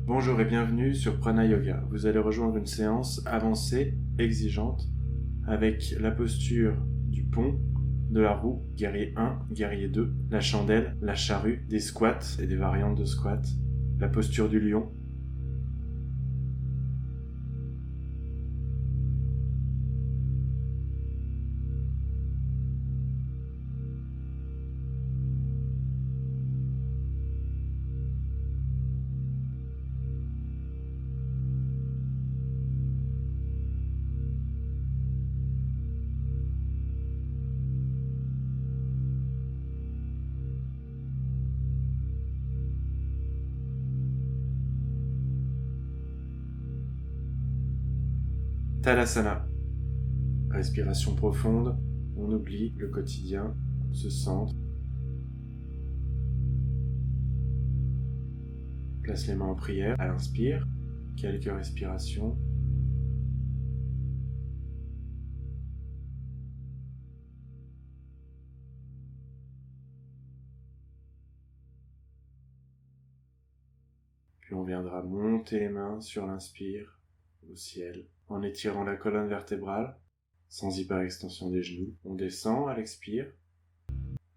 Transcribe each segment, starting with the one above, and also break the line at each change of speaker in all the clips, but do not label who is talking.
Bonjour et bienvenue sur Prana Yoga. Vous allez rejoindre une séance avancée, exigeante, avec la posture du pont, de la roue, guerrier 1, guerrier 2, la chandelle, la charrue, des squats et des variantes de squats, la posture du lion. Tadasana. Respiration profonde, on oublie le quotidien, on se centre. Place les mains en prière à l'inspire, quelques respirations. Puis on viendra monter les mains sur l'inspire au ciel en étirant la colonne vertébrale sans hyperextension des genoux. On descend à l'expire,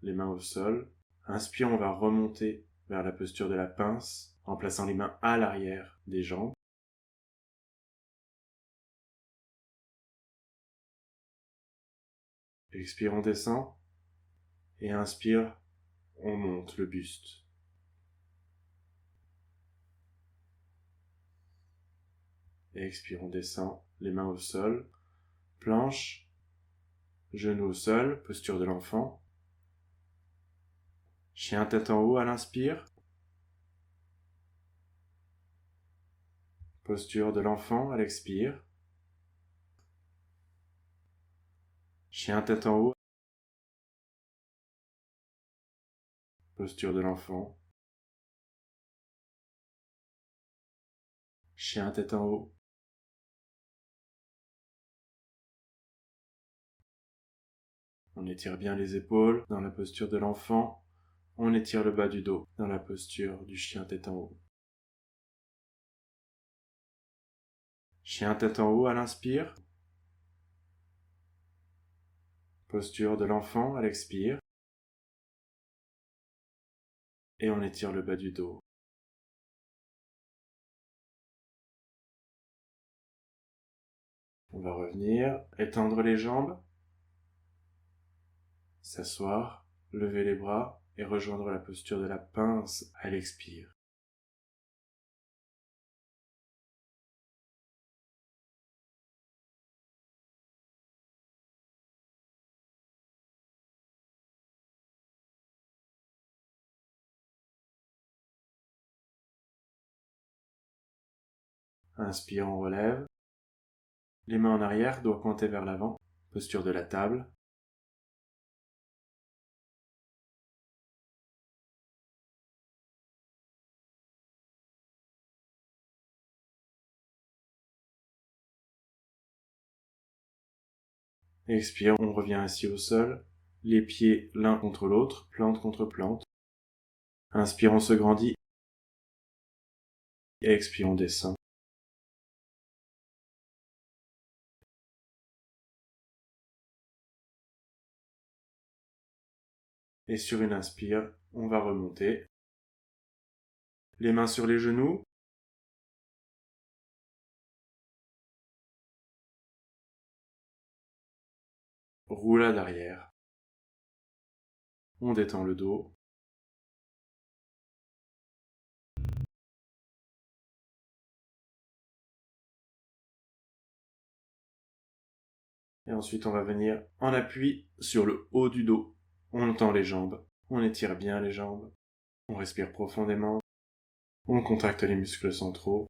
les mains au sol. Inspire, on va remonter vers la posture de la pince en plaçant les mains à l'arrière des jambes. Expire, on descend. Et inspire, on monte le buste. Et expire, on descend, les mains au sol. Planche, genoux au sol, posture de l'enfant. Chien tête en haut à l'inspire. Posture de l'enfant à l'expire. Chien tête en haut. Posture de l'enfant. Chien tête en haut. On étire bien les épaules dans la posture de l'enfant. On étire le bas du dos dans la posture du chien tête en haut. Chien tête en haut à l'inspire. Posture de l'enfant à l'expire. Et on étire le bas du dos. On va revenir, étendre les jambes, s'asseoir, lever les bras et rejoindre la posture de la pince à l'expire. Inspire, on relève. Les mains en arrière, doigts pointés vers l'avant. Posture de la table. Expire, on revient assis au sol. Les pieds l'un contre l'autre, plante contre plante. Inspire, on se grandit. Et expire, on descend. Et sur une inspire, on va remonter. Les mains sur les genoux. Roulade arrière. On détend le dos. Et ensuite, on va venir en appui sur le haut du dos. On tend les jambes. On étire bien les jambes. On respire profondément. On contracte les muscles centraux.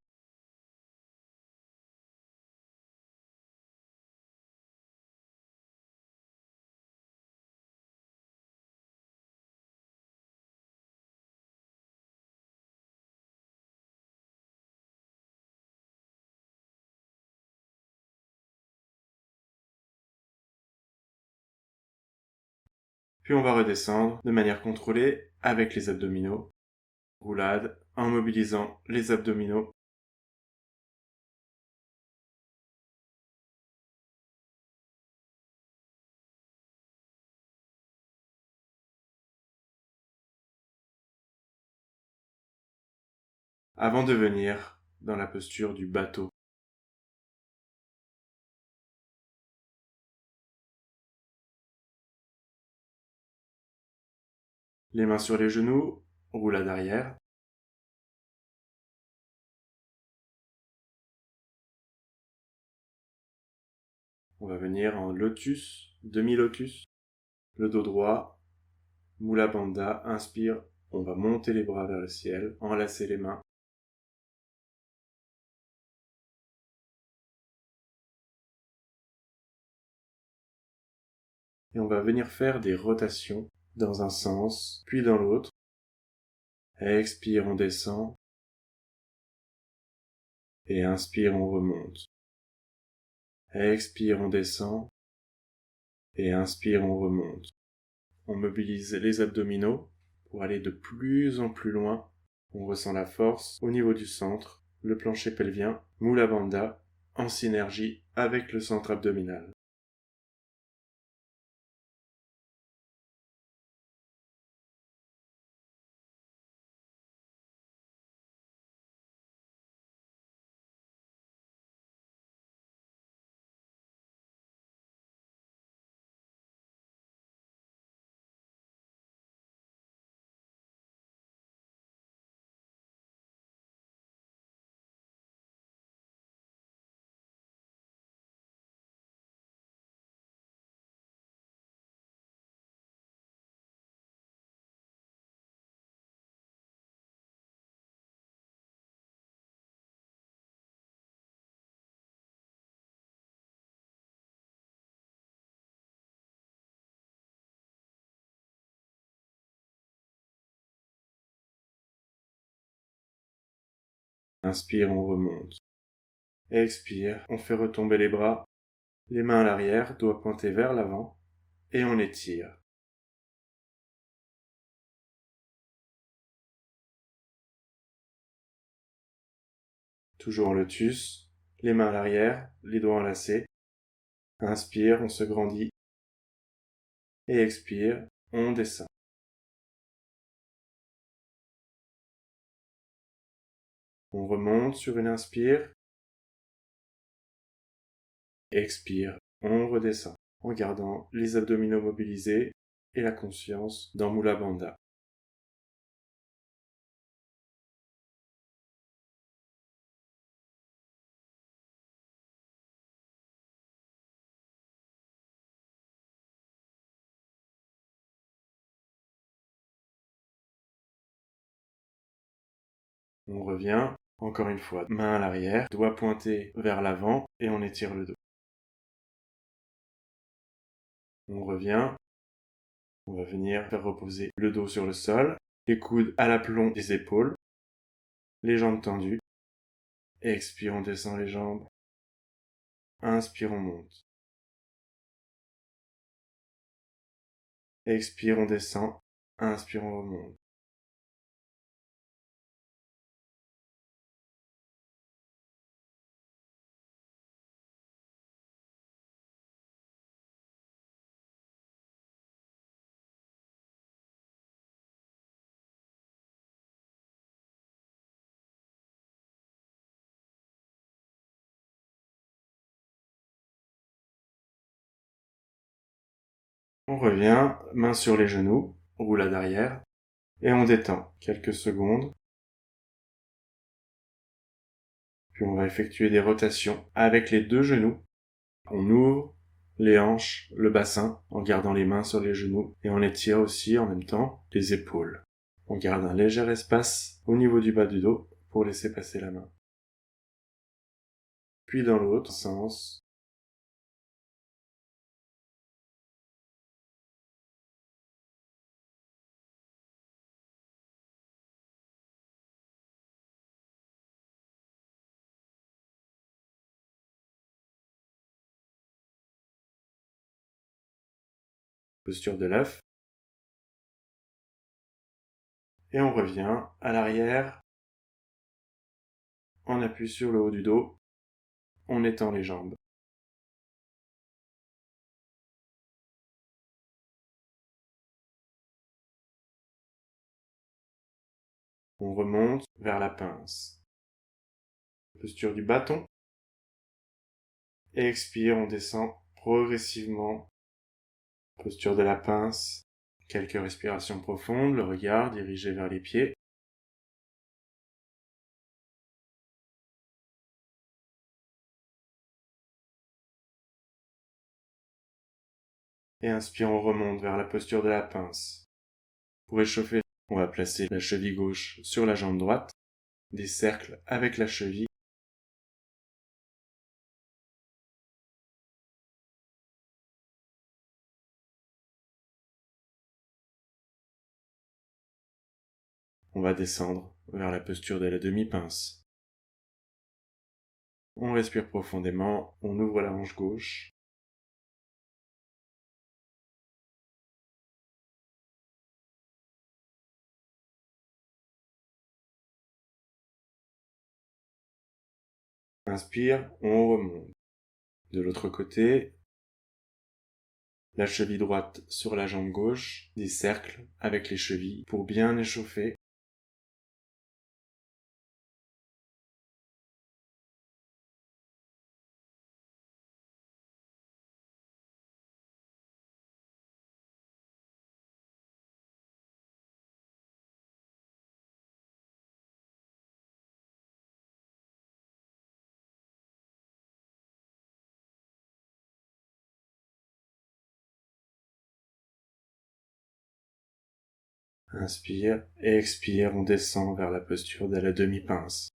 Puis on va redescendre de manière contrôlée avec les abdominaux. Roulade en mobilisant les abdominaux. Avant de venir dans la posture du bateau. Les mains sur les genoux, roulade arrière. On va venir en lotus, demi-lotus. Le dos droit, Mula Bandha, inspire. On va monter les bras vers le ciel, enlacer les mains. Et on va venir faire des rotations dans un sens, puis dans l'autre. Expire, on descend. Et inspire, on remonte. Expire, on descend. Et inspire, on remonte. On mobilise les abdominaux pour aller de plus en plus loin. On ressent la force au niveau du centre, le plancher pelvien, Mula Bandha, en synergie avec le centre abdominal. Inspire, on remonte. Expire, on fait retomber les bras, les mains à l'arrière, doigts pointés vers l'avant, et on étire. Toujours en lotus, les mains à l'arrière, les doigts enlacés. Inspire, on se grandit. Et expire, on descend. On remonte sur une inspire. Expire, on redescend, en gardant les abdominaux mobilisés et la conscience dans Mula Bandha. On revient, encore une fois, main à l'arrière, doigts pointés vers l'avant et on étire le dos. On revient, on va venir faire reposer le dos sur le sol, les coudes à l'aplomb des épaules, les jambes tendues. Expire, on descend les jambes. Inspire, on monte. Expire, on descend. Inspire, on remonte. On revient, main sur les genoux, roulade arrière, et on détend quelques secondes. Puis on va effectuer des rotations avec les deux genoux. On ouvre les hanches, le bassin, en gardant les mains sur les genoux, et on étire aussi en même temps les épaules. On garde un léger espace au niveau du bas du dos pour laisser passer la main. Puis dans l'autre sens. Posture de l'œuf. Et on revient à l'arrière. On appuie sur le haut du dos. On étend les jambes. On remonte vers la pince. Posture du bâton. Et expire, on descend progressivement. Posture de la pince. Quelques respirations profondes, le regard dirigé vers les pieds. Et inspire, on remonte vers la posture de la pince. Pour échauffer, on va placer la cheville gauche sur la jambe droite, des cercles avec la cheville. On va descendre vers la posture de la demi-pince. On respire profondément, on ouvre la hanche gauche. Inspire, on remonte. De l'autre côté, la cheville droite sur la jambe gauche, des cercles avec les chevilles pour bien échauffer. Inspire et expire, on descend vers la posture de la demi-pince.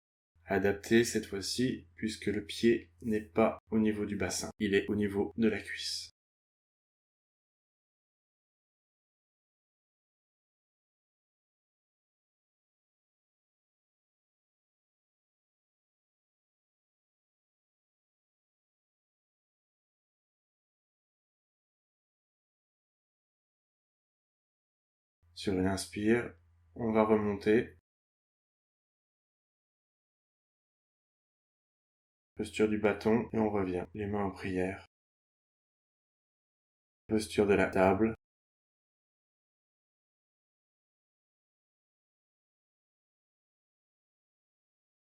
Adapté cette fois-ci, puisque le pied n'est pas au niveau du bassin, il est au niveau de la cuisse. Sur une inspire, on va remonter. Posture du bâton et on revient, les mains en prière. Posture de la table.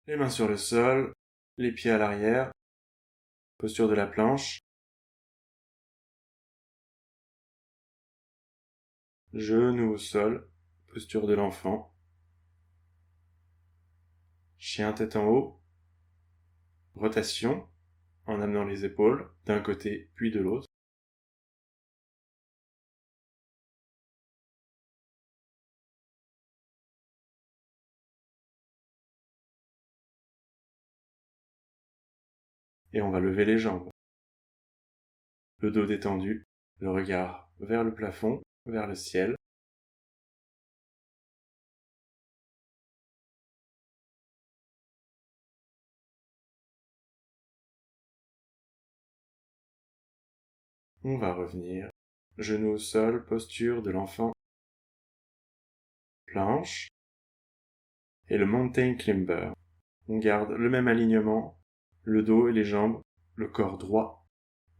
Les mains sur le sol, les pieds à l'arrière. Posture de la planche. Genoux au sol. Posture de l'enfant. Chien tête en haut. Rotation en amenant les épaules d'un côté puis de l'autre. Et on va lever les jambes. Le dos détendu, le regard vers le plafond, vers le ciel. On va revenir. Genoux au sol, posture de l'enfant. Planche. Et le mountain climber. On garde le même alignement, le dos et les jambes, le corps droit.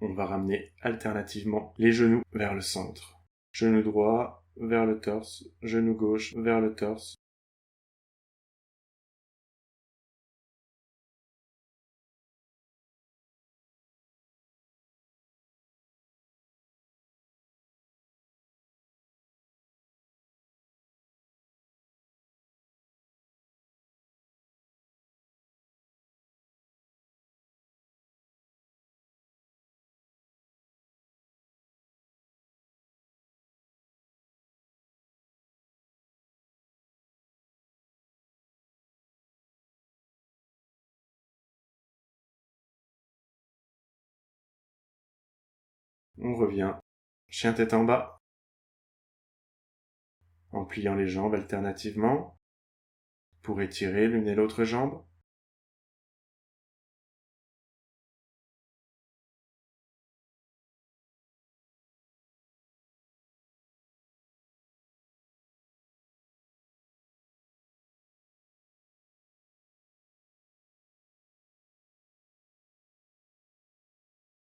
On va ramener alternativement les genoux vers le centre. Genou droit vers le torse, genou gauche vers le torse. On revient. Chien tête en bas. En pliant les jambes alternativement pour étirer l'une et l'autre jambe.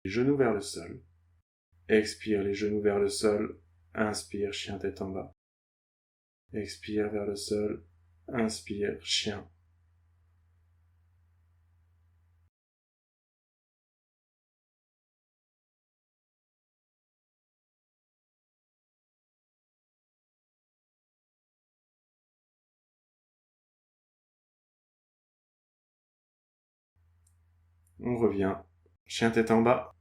Les genoux vers le sol. Expire, les genoux vers le sol. Inspire, chien tête en bas. Expire vers le sol. Inspire, chien. On revient. Chien tête en bas.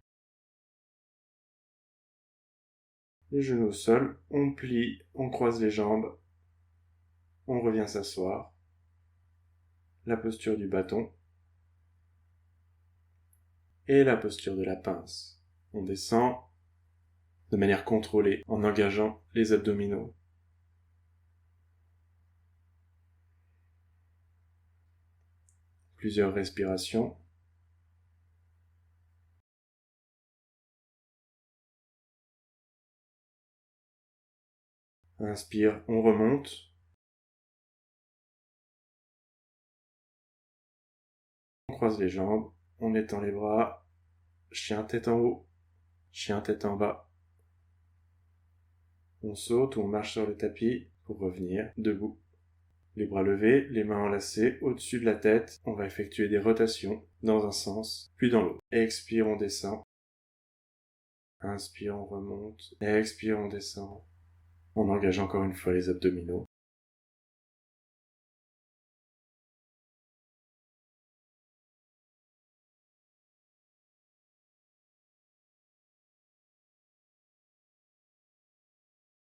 Les genoux au sol. On plie, on croise les jambes. On revient s'asseoir. La posture du bâton. Et la posture de la pince. On descend de manière contrôlée en engageant les abdominaux. Plusieurs respirations. Inspire, on remonte. On croise les jambes, on étend les bras. Chien tête en haut, chien tête en bas. On saute ou on marche sur le tapis pour revenir debout. Les bras levés, les mains enlacées au-dessus de la tête. On va effectuer des rotations dans un sens, puis dans l'autre. Expire, on descend. Inspire, on remonte. Expire, on descend. On engage encore une fois les abdominaux.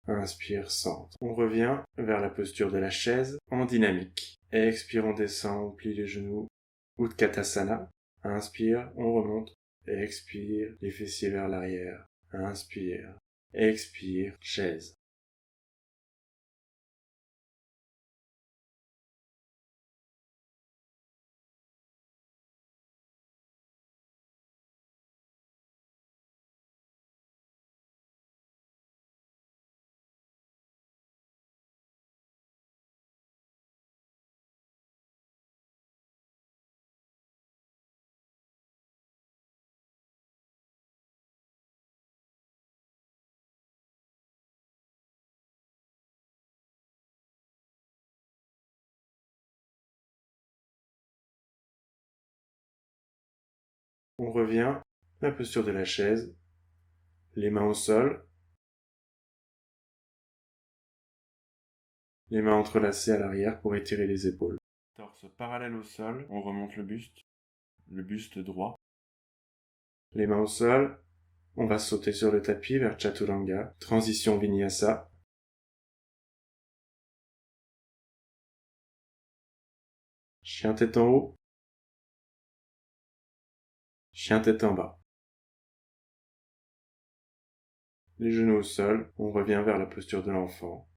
Inspire, centre. On revient vers la posture de la chaise en dynamique. Expire, on descend, on plie les genoux. Utkatasana. Inspire, on remonte. Expire, les fessiers vers l'arrière. Inspire. Expire, chaise. On revient, la posture de la chaise, les mains au sol, les mains entrelacées à l'arrière pour étirer les épaules. Torse parallèle au sol, on remonte le buste droit. Les mains au sol, on va sauter sur le tapis vers Chaturanga, transition Vinyasa. Chien tête en haut, chien tête en bas. Les genoux au sol, on revient vers la posture de l'enfant.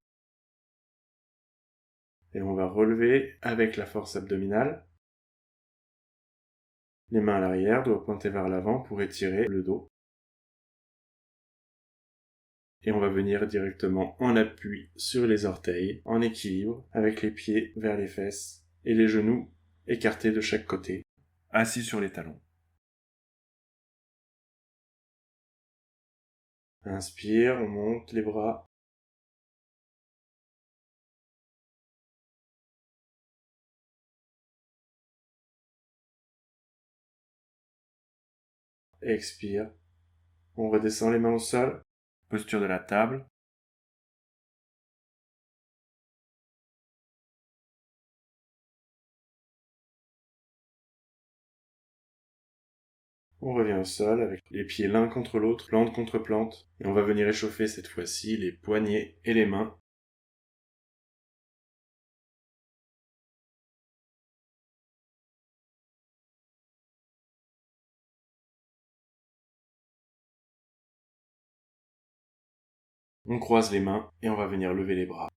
Et on va relever avec la force abdominale. Les mains à l'arrière, doigts pointés vers l'avant pour étirer le dos. Et on va venir directement en appui sur les orteils, en équilibre, avec les pieds vers les fesses et les genoux écartés de chaque côté, assis sur les talons. Inspire, on monte les bras. Expire. On redescend les mains au sol. Posture de la table. On revient au sol avec les pieds l'un contre l'autre, plante contre plante. Et on va venir échauffer cette fois-ci les poignets et les mains. On croise les mains et on va venir lever les bras.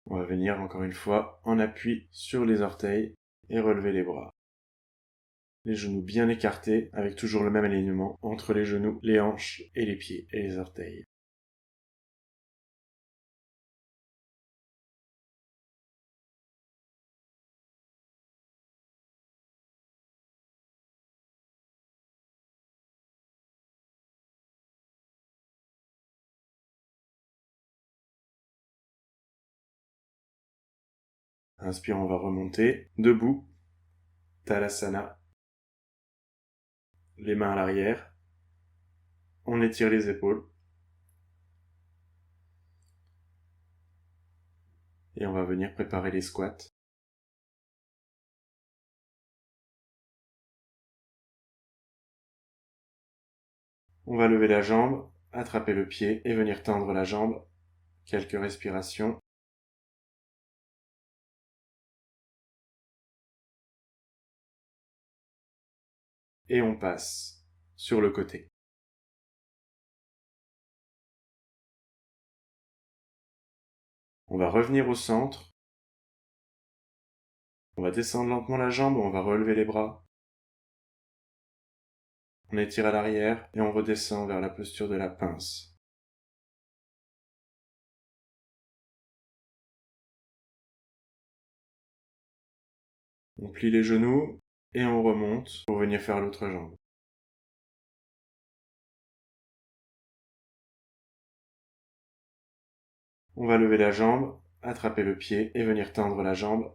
On va venir encore une fois en appui sur les orteils et relever les bras. Les genoux bien écartés avec toujours le même alignement entre les genoux, les hanches et les pieds et les orteils. Inspire, on va remonter. Debout. Thalasana. Les mains à l'arrière. On étire les épaules. Et on va venir préparer les squats. On va lever la jambe, attraper le pied et venir tendre la jambe. Quelques respirations. Et on passe sur le côté. On va revenir au centre. On va descendre lentement la jambe, on va relever les bras. On étire à l'arrière et on redescend vers la posture de la pince. On plie les genoux et on remonte pour venir faire l'autre jambe. On va lever la jambe, attraper le pied et venir tendre la jambe.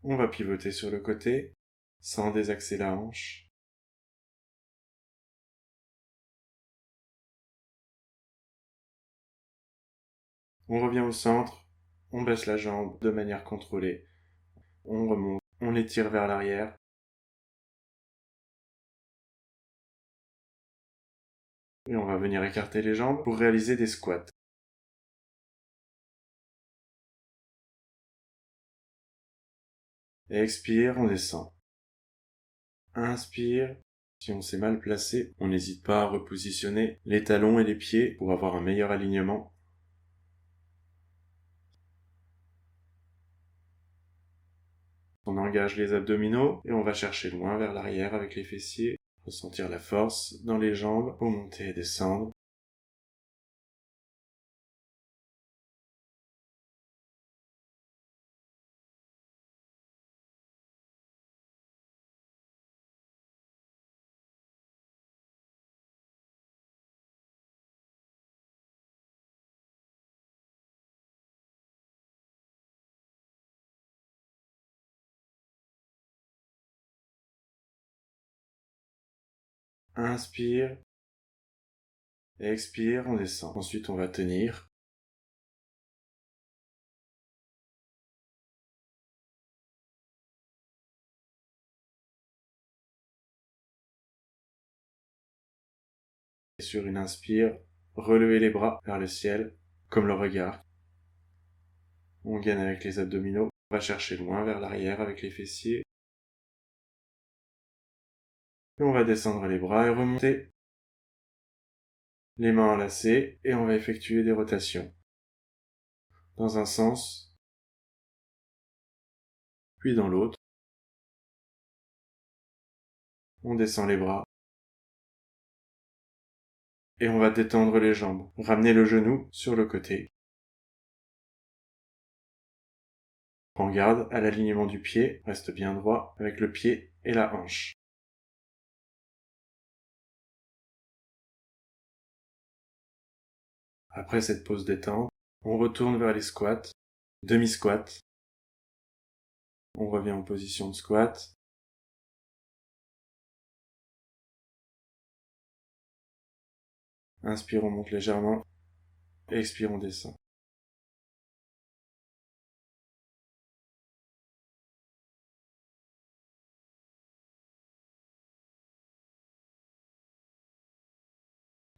On va pivoter sur le côté sans désaxer la hanche. On revient au centre, on baisse la jambe de manière contrôlée. On remonte, on étire vers l'arrière. Et on va venir écarter les jambes pour réaliser des squats. Et expire, on descend. Inspire. Si on s'est mal placé, on n'hésite pas à repositionner les talons et les pieds pour avoir un meilleur alignement. On engage les abdominaux et on va chercher loin vers l'arrière avec les fessiers. Ressentir la force dans les jambes pour monter et descendre. Inspire. Expire, on descend. Ensuite, on va tenir. Et sur une inspire, relevez les bras vers le ciel, comme le regard. On gaine avec les abdominaux. On va chercher loin vers l'arrière avec les fessiers. Et on va descendre les bras et remonter. Les mains enlacées et on va effectuer des rotations. Dans un sens, puis dans l'autre. On descend les bras. Et on va détendre les jambes. Ramener le genou sur le côté. Prends garde à l'alignement du pied. Reste bien droit avec le pied et la hanche. Après cette pause détente, on retourne vers les squats. Demi-squat. On revient en position de squat. Inspire, on monte légèrement. Expire, on descend.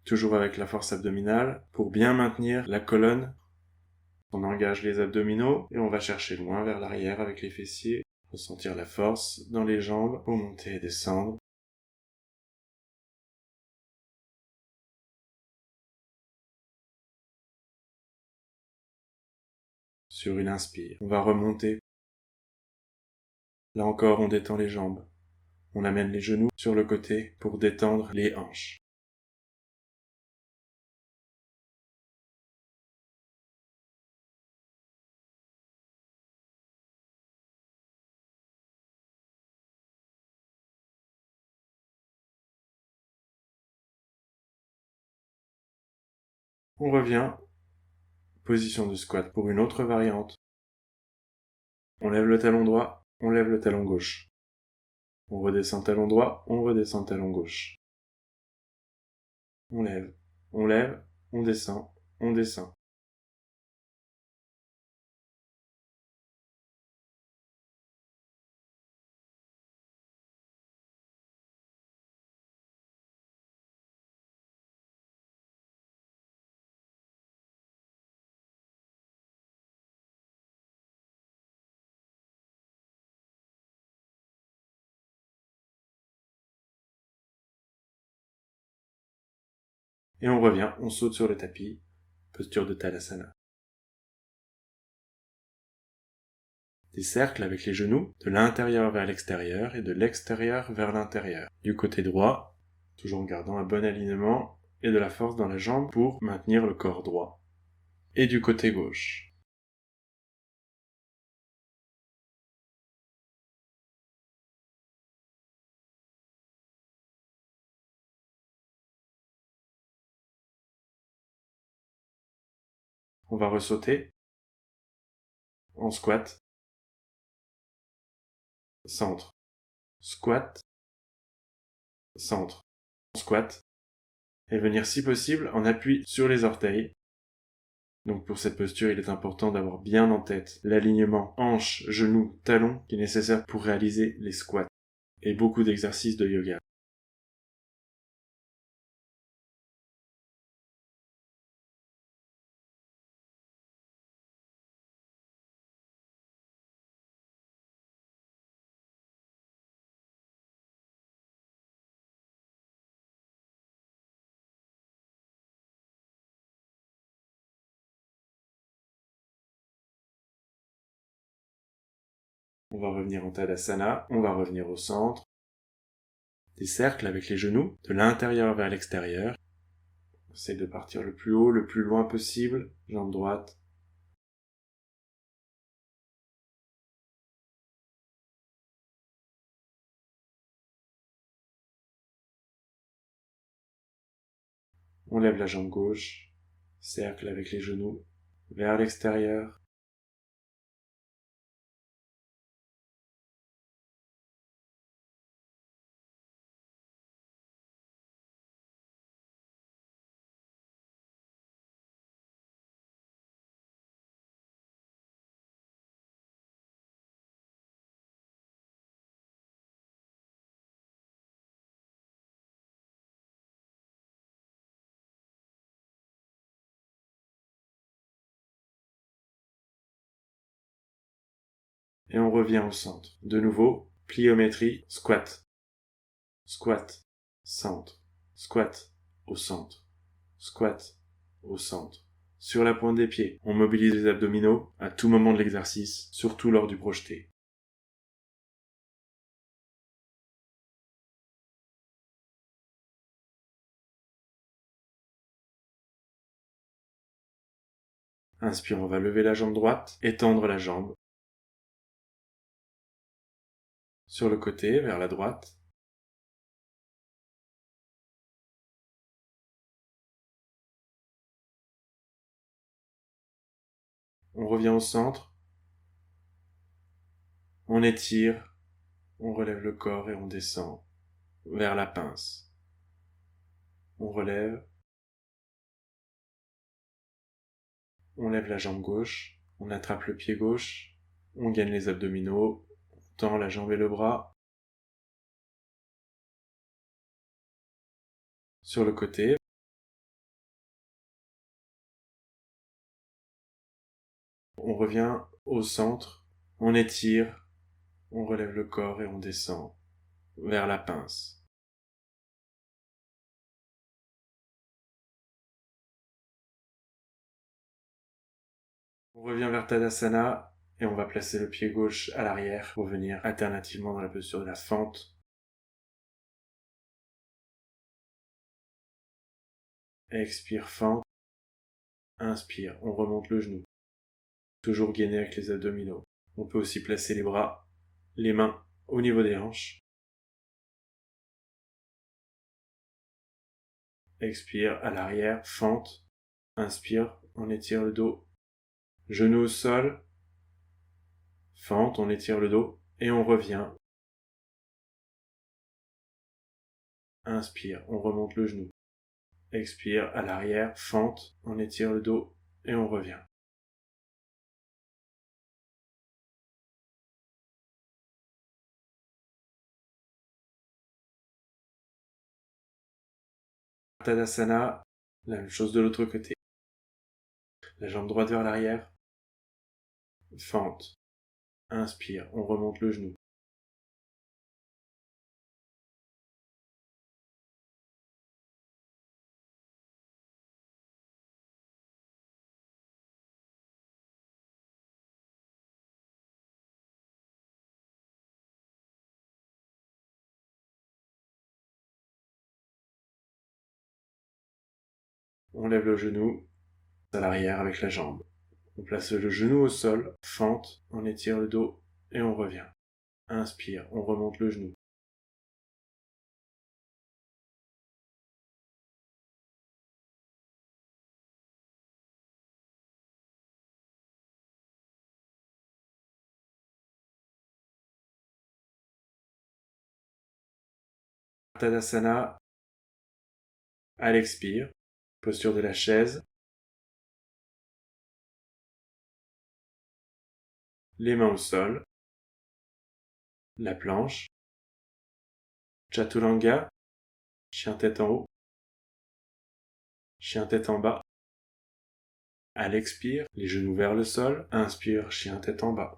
Toujours avec la force abdominale, pour bien maintenir la colonne. On engage les abdominaux et on va chercher loin vers l'arrière avec les fessiers. Ressentir la force dans les jambes pour monter et descendre. Sur une inspire, on va remonter. Là encore, on détend les jambes. On amène les genoux sur le côté pour détendre les hanches. On revient, position de squat pour une autre variante. On lève le talon droit, on lève le talon gauche. On redescend talon droit, on redescend talon gauche. On lève, on descend, on descend. Et on revient, on saute sur le tapis, posture de Tadasana. Des cercles avec les genoux, de l'intérieur vers l'extérieur et de l'extérieur vers l'intérieur. Du côté droit, toujours en gardant un bon alignement et de la force dans la jambe pour maintenir le corps droit. Et du côté gauche. On va ressauter en squat, centre, squat, centre, squat, et venir si possible en appui sur les orteils. Donc pour cette posture, il est important d'avoir bien en tête l'alignement hanche, genou, talon qui est nécessaire pour réaliser les squats et beaucoup d'exercices de yoga. On va revenir en Tadasana, on va revenir au centre. Des cercles avec les genoux, de l'intérieur vers l'extérieur. On essaie de partir le plus haut, le plus loin possible, jambe droite. On lève la jambe gauche, cercle avec les genoux, vers l'extérieur. Et on revient au centre. De nouveau, pliométrie, squat. Squat, centre, squat, au centre, squat, au centre. Sur la pointe des pieds, on mobilise les abdominaux à tout moment de l'exercice, surtout lors du projeté. Inspire, on va lever la jambe droite, étendre la jambe. Sur le côté, vers la droite. On revient au centre. On étire, on relève le corps et on descend vers la pince. On relève. On lève la jambe gauche. On attrape le pied gauche. On gaine les abdominaux. On tend la jambe et le bras. Sur le côté. On revient au centre. On étire. On relève le corps et on descend vers la pince. On revient vers Tadasana et on va placer le pied gauche à l'arrière pour venir alternativement dans la posture de la fente. Expire, fente. Inspire, on remonte le genou. Toujours gainé avec les abdominaux. On peut aussi placer les bras, les mains au niveau des hanches. Expire, à l'arrière, fente. Inspire, on étire le dos. Genou au sol. Fente, on étire le dos. Et on revient. Inspire, on remonte le genou. Expire, à l'arrière, fente, on étire le dos. Et on revient. Tadasana, la même chose de l'autre côté. La jambe droite vers l'arrière. Fente. Inspire, on remonte le genou. On lève le genou à l'arrière avec la jambe. On place le genou au sol, fente, on étire le dos et on revient. Inspire, on remonte le genou. Tadasana, à l'expire, posture de la chaise. Les mains au sol. La planche. Chaturanga, chien tête en haut. Chien tête en bas. À l'expire, les genoux vers le sol. Inspire, chien tête en bas.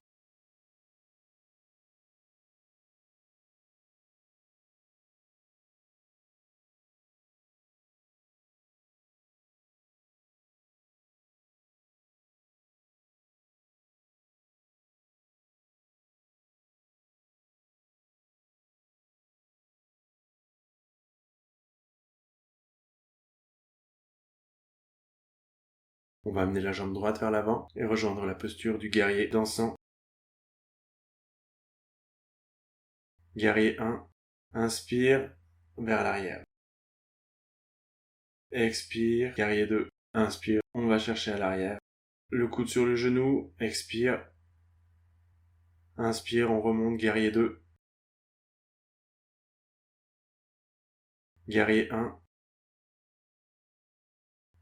On va amener la jambe droite vers l'avant et rejoindre la posture du guerrier dansant. Guerrier 1, inspire vers l'arrière. Expire, guerrier 2, inspire, on va chercher à l'arrière. Le coude sur le genou, expire. Inspire, on remonte, guerrier 2. Guerrier 1.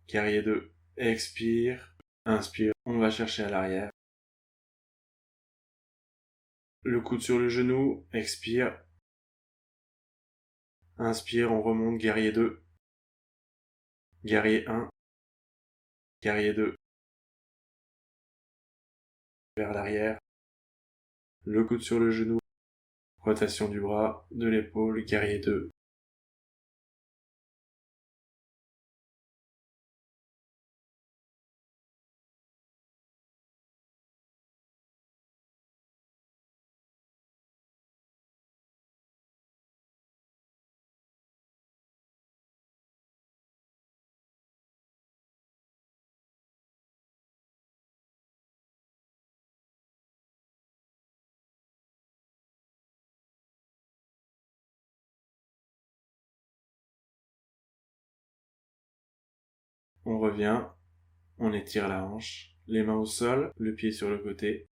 Guerrier 2. Expire. Inspire, on va chercher à l'arrière. Le coude sur le genou, expire. Inspire, on remonte, guerrier 2. Guerrier 1. Guerrier 2. Vers l'arrière. Le coude sur le genou. Rotation du bras, de l'épaule, guerrier 2. On revient, on étire la hanche, les mains au sol, le pied sur le côté.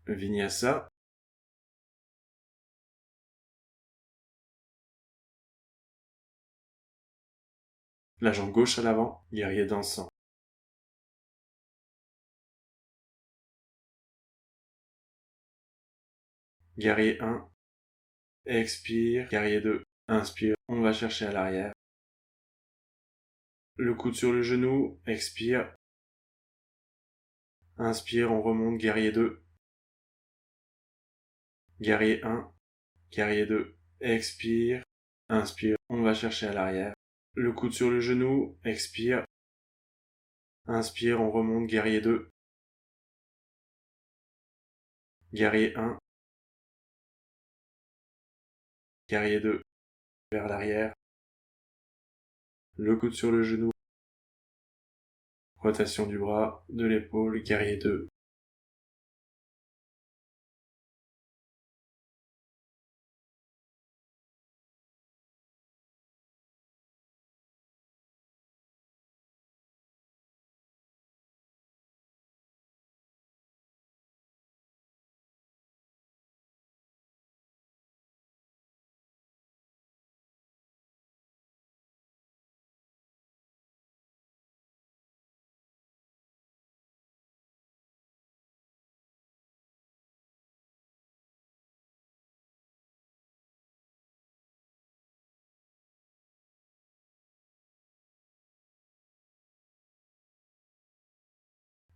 Vinyasa. La jambe gauche à l'avant, guerrier dansant. Guerrier 1. Expire, guerrier 2. Inspire, on va chercher à l'arrière. Le coude sur le genou, expire. Inspire, on remonte, guerrier 2. Guerrier 1. Guerrier 2. Expire. Inspire, on va chercher à l'arrière. Le coude sur le genou, expire. Inspire, on remonte, guerrier 2. Guerrier 1. Guerrier 2. Vers l'arrière. Le coude sur le genou. Rotation du bras, de l'épaule, guerrier 2.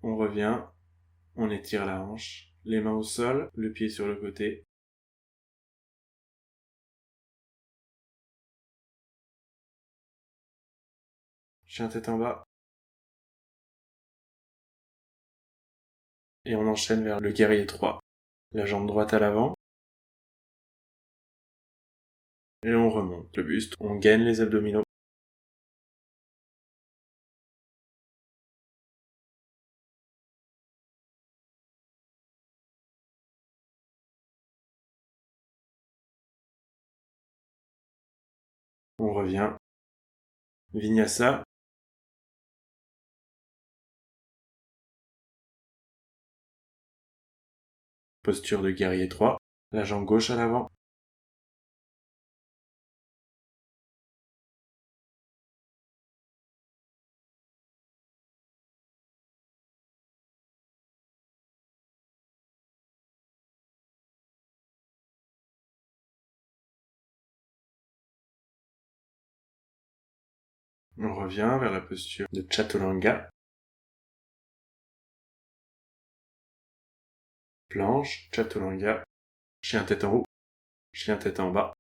On revient, on étire la hanche, les mains au sol, le pied sur le côté. Chien tête en bas. Et on enchaîne vers le guerrier 3. La jambe droite à l'avant. Et on remonte le buste, on gaine les abdominaux. On revient. Vinyasa. Posture de guerrier 3. La jambe gauche à l'avant. On revient vers la posture de Chaturanga. Planche, Chaturanga, chien tête en haut, chien tête en bas.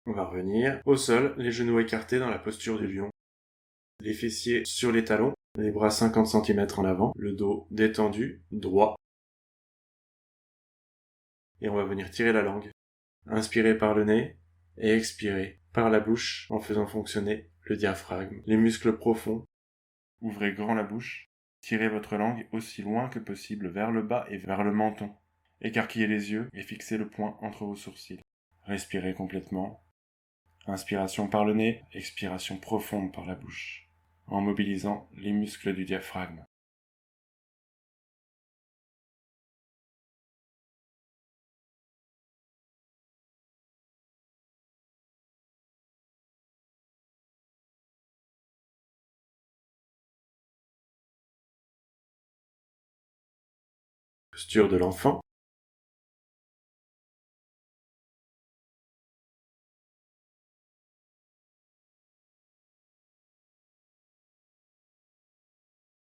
On va revenir au sol, les genoux écartés dans la posture du lion. Les fessiers sur les talons, les bras 50 cm en avant, le dos détendu, droit. Et on va venir tirer la langue. Inspirez par le nez et expirez par la bouche en faisant fonctionner le diaphragme. Les muscles profonds. Ouvrez grand la bouche. Tirez votre langue aussi loin que possible vers le bas et vers le menton. Écarquillez les yeux et fixez le poing entre vos sourcils. Respirez complètement. Inspiration par le nez, expiration profonde par la bouche, en mobilisant les muscles du diaphragme. Posture de l'enfant.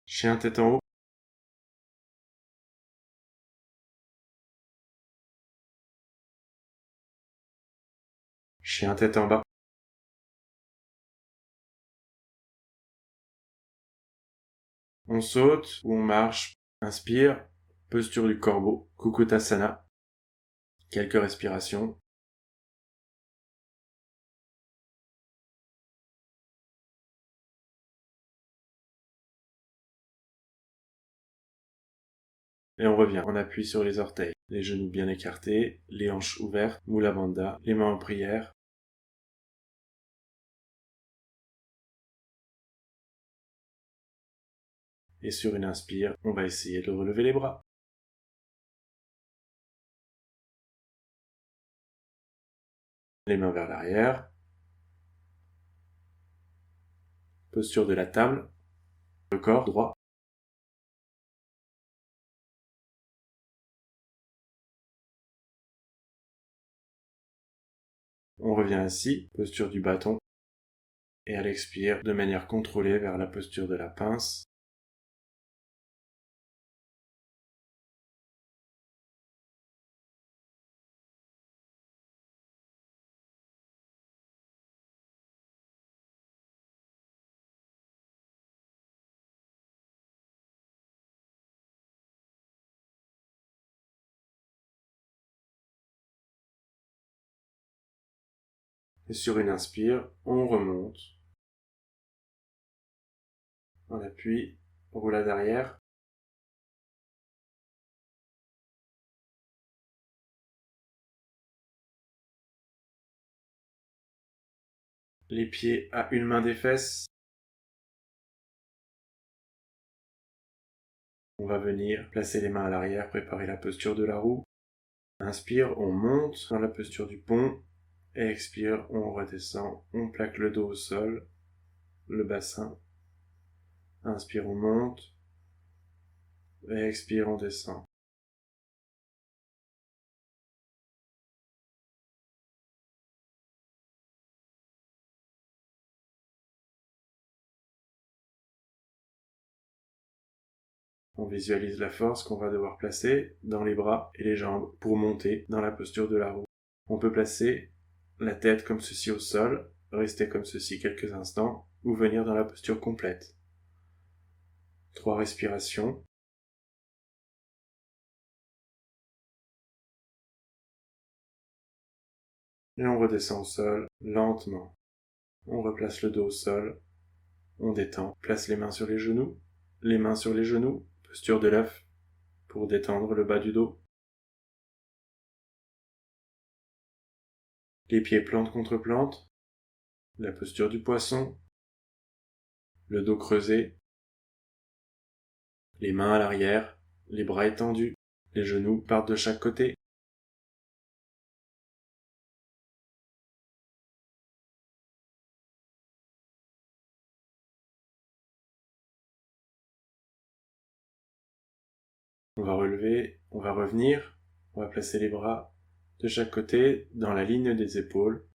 Chien tête en haut. Chien tête en bas. On saute ou on marche. Inspire. Posture du corbeau. Kukutasana. Quelques respirations. Et on revient. On appuie sur les orteils. Les genoux bien écartés. Les hanches ouvertes. Mula Bandha. Les mains en prière. Et sur une inspire, on va essayer de relever les bras. Les mains vers l'arrière. Posture de la table. Le corps droit. On revient assis, posture du bâton. Et à l'expire, de manière contrôlée vers la posture de la pince. Et sur une inspire, on remonte. On appuie, roulade arrière. Les pieds à une main des fesses. On va venir placer les mains à l'arrière, préparer la posture de la roue. Inspire, on monte dans la posture du pont. Et expire, on redescend, on plaque le dos au sol, le bassin. Inspire, on monte. Et expire, on descend. On visualise la force qu'on va devoir placer dans les bras et les jambes pour monter dans la posture de la roue. On peut placer la tête comme ceci au sol, rester comme ceci quelques instants ou venir dans la posture complète. 3 respirations. Et on redescend au sol lentement. On replace le dos au sol. On détend. Place les mains sur les genoux. Les mains sur les genoux. Posture de l'œuf pour détendre le bas du dos. Les pieds plante contre plante. La posture du poisson. Le dos creusé. Les mains à l'arrière. Les bras étendus. Les genoux partent de chaque côté. On va relever, on va revenir, on va placer les bras de chaque côté dans la ligne des épaules,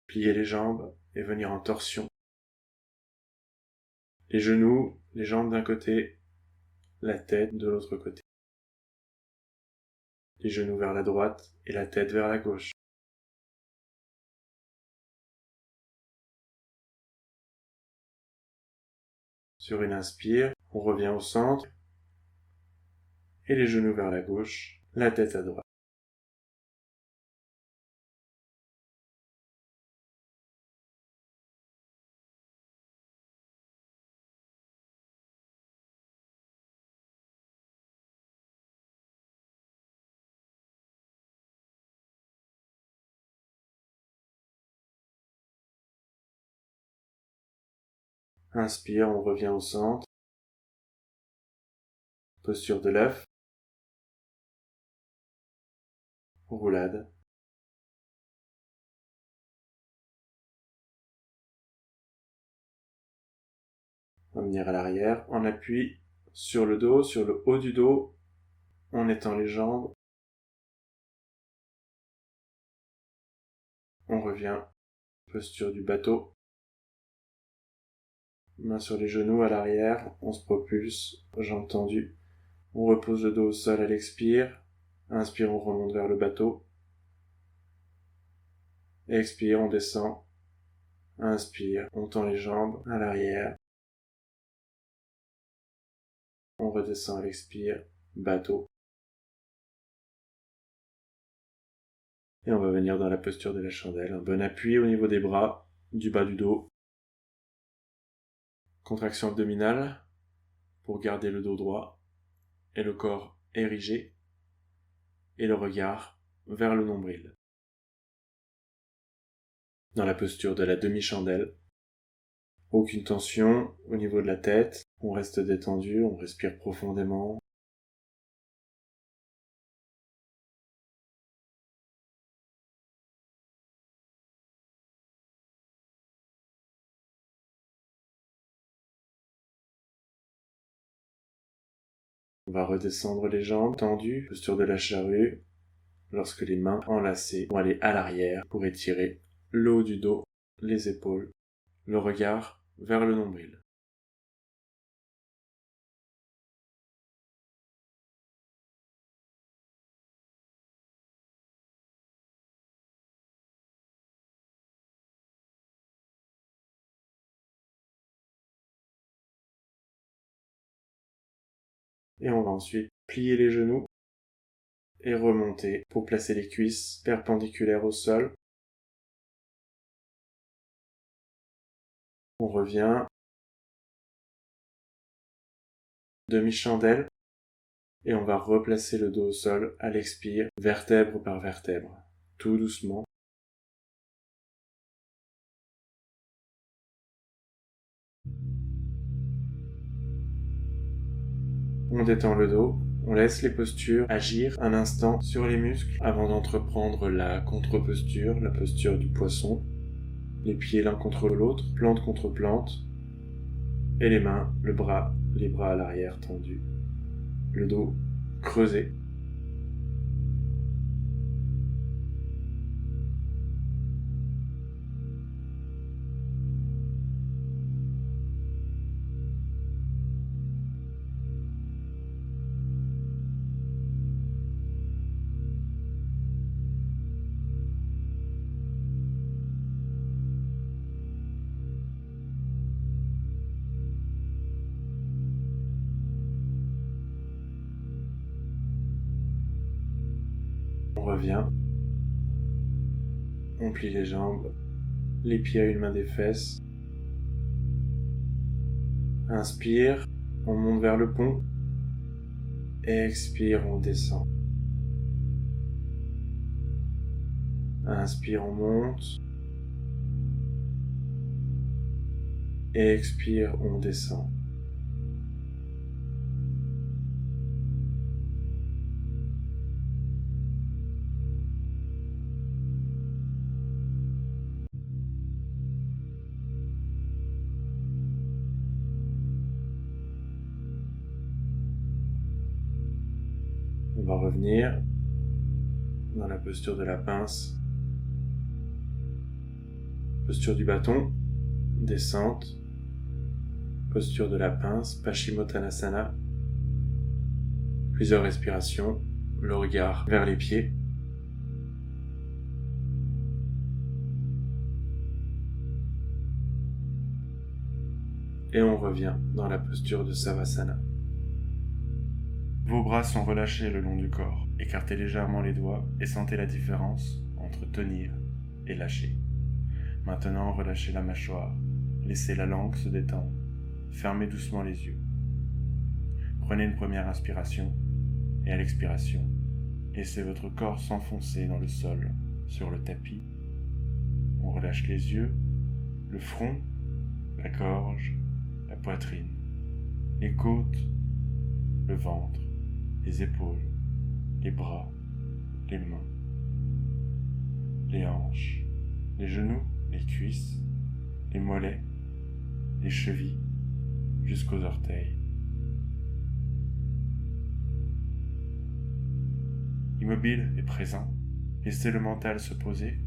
plier les jambes et venir en torsion. Les genoux, les jambes d'un côté, la tête de l'autre côté. Les genoux vers la droite et la tête vers la gauche. Sur une inspire, on revient au centre et les genoux vers la gauche, la tête à droite. Inspire, on revient au centre. Posture de l'œuf. Roulade. On va venir à l'arrière, on appuie sur le dos, sur le haut du dos, on étend les jambes. On revient, posture du bateau. Mains sur les genoux à l'arrière, on se propulse, jambes tendues. On repose le dos au sol à l'expire. Inspire, on remonte vers le bateau. Expire, on descend. Inspire, on tend les jambes à l'arrière. On redescend à l'expire, bateau. Et on va venir dans la posture de la chandelle. Un bon appui au niveau des bras, du bas du dos. Contraction abdominale pour garder le dos droit et le corps érigé et le regard vers le nombril. Dans la posture de la demi-chandelle, aucune tension au niveau de la tête, on reste détendu, on respire profondément. On va redescendre les jambes tendues, posture de la charrue, lorsque les mains enlacées vont aller à l'arrière pour étirer le haut du dos, les épaules, le regard vers le nombril. Et on va ensuite plier les genoux et remonter pour placer les cuisses perpendiculaires au sol. On revient, demi-chandelle, et on va replacer le dos au sol à l'expire, vertèbre par vertèbre, tout doucement. On détend le dos, on laisse les postures agir un instant sur les muscles avant d'entreprendre la contre-posture, la posture du poisson. Les pieds l'un contre l'autre, plante contre plante, et les mains, les bras à l'arrière tendus, le dos creusé. revient. On plie les jambes, les pieds à une main des fesses. Inspire, on monte vers le pont. Expire, on descend. Inspire, on monte. Expire, on descend. On va revenir dans la posture de la pince, posture du bâton, descente, posture de la pince, Paschimottanasana, plusieurs respirations, le regard vers les pieds. Et on revient dans la posture de Savasana. Vos bras sont relâchés le long du corps. Écartez légèrement les doigts et sentez la différence entre tenir et lâcher. Maintenant, relâchez la mâchoire. Laissez la langue se détendre. Fermez doucement les yeux. Prenez une première inspiration et à l'expiration, laissez votre corps s'enfoncer dans le sol, sur le tapis. On relâche les yeux, le front, la gorge, la poitrine, les côtes, le ventre, les épaules, les bras, les mains, les hanches, les genoux, les cuisses, les mollets, les chevilles, jusqu'aux orteils. Immobile et présent, laissez le mental se poser